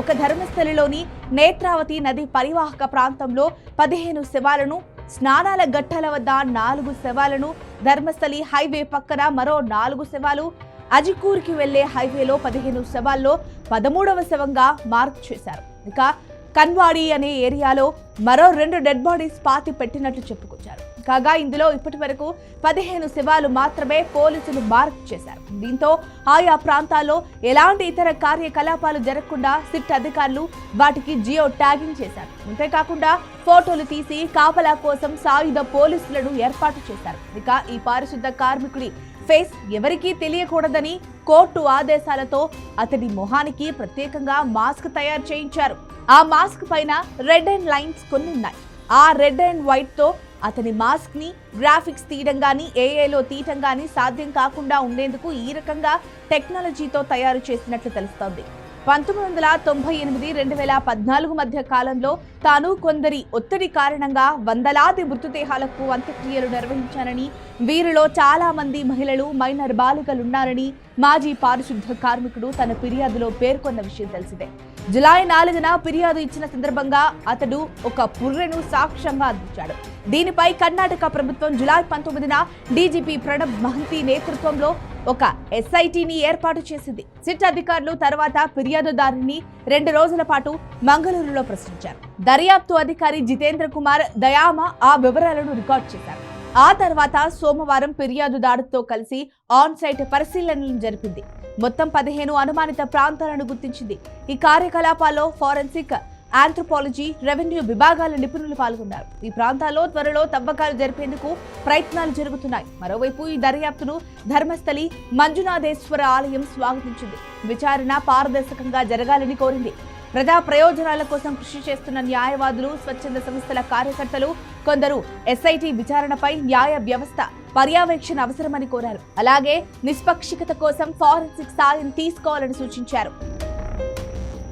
ఒక ధర్మస్థలిలోని నేత్రావతి నది పరివాహక ప్రాంతంలో 15 శవాలను, స్నానాల గట్టాల వద్ద 4 శవాలను, ధర్మస్థలి హైవే పక్కన మరో 4 శవాలు, అజికూర్కి వెళ్లే హైవేలో 15 శవాల్లో 13వ శవంగా మార్క్ చేశారు. ఇక కన్వాడి అనే ఏరియాలో మరో 2 డెడ్ బాడీస్ పాతి పెట్టినట్లు చెప్పుకొచ్చారు. కాగా ఇందులో ఇప్పటి వరకు 15 శవాలు మాత్రమే పోలీసులు మార్క్ చేశారు. దీంతో ఆయా ప్రాంతాల్లో ఎలాంటి ఇతర కార్యకలాపాలు జరగకుండా సిట్ అధికారులు వాటికి జియో ట్యాగింగ్ చేశారు. అంతేకాకుండా ఫోటోలు తీసి కాపలా కోసం సాయుధ పోలీసులను ఏర్పాటు చేశారు. ఇక ఈ పారిశుద్ధ కార్మికుడి ఫేస్ ఎవరికీ తెలియకూడదని కోర్టు ఆదేశాలతో అతడి మొహానికి ప్రత్యేకంగా మాస్క్ తయారు చేయించారు. ఆ మాస్క్ పైన రెడ్ అండ్ లైన్స్ కొన్ని ఉన్నాయి. ఆ రెడ్ అండ్ వైట్ తో అతని మాస్క్ ని గ్రాఫిక్స్ తీయడం గానీ ఏఐలో తీయటం గానీ సాధ్యం కాకుండా ఉండేందుకు ఈ రకంగా టెక్నాలజీతో తయారు చేసినట్లు తెలుస్తోంది. 1998-2014 మధ్య కాలంలో తాను కొందరి ఒత్తిడి కారణంగా వందలాది మృతదేహాలకు అంత్యక్రియలు నిర్వహించానని, వీరిలో చాలా మంది మహిళలు, మైనర్ బాలికలున్నారని మాజీ పారిశుద్ధ కార్మికుడు తన ఫిర్యాదులో పేర్కొన్న విషయం తెలిసిందే. జులై 4న ఫిర్యాదు ఇచ్చిన సందర్భంగా అతడు ఒక పుర్రెను సాక్ష్యంగా అందించాడు. దీనిపై కర్ణాటక ప్రభుత్వం జులై 19న డీజీపీ ప్రణబ్ మహంతి నేతృత్వంలో ఒక ఎస్ఐటీని ఏర్పాటు చేసింది. సిట్ అధికారులు తర్వాత ఫిర్యాదుదారుని 2 రోజుల పాటు మంగళూరులో ప్రశ్నించారు. దర్యాప్తు అధికారి జితేంద్ర కుమార్ దయామ ఆ వివరాలను రికార్డు చేశారు. ఆ తర్వాత సోమవారం ఫిర్యాదుదారుతో కలిసి ఆన్ సైట్ పరిశీలనలు జరిపింది. మొత్తం 15 అనుమానిత ప్రాంతాలను గుర్తించింది. ఈ కార్యకలాపాల్లో ఫోరెన్సిక్, ఆంథ్రోపాలజీ, రెవెన్యూ విభాగాల నిపుణులు పాల్గొన్నారు. ఈ ప్రాంతాల్లో త్వరలో తవ్వకాలు జరిపేందుకు ప్రయత్నాలు జరుగుతున్నాయి. మరోవైపు ఈ దర్యాప్తును ధర్మస్థలి మంజునాథేశ్వర ఆలయం స్వాగతించింది. విచారణ పారదర్శకంగా జరగాలని కోరింది. ప్రజా ప్రయోజనాల కోసం కృషి చేస్తున్న న్యాయవాదులు, స్వచ్ఛంద సంస్థల కార్యకర్తలు, కొందరు ఎస్ఐటీ విచారణపై న్యాయ వ్యవస్థ పర్యవేక్షణ అవసరమని కోరారు. అలాగే నిష్పక్షికత కోసం ఫోరెన్సిక్ సాయం తీసుకోవాలని సూచించారు.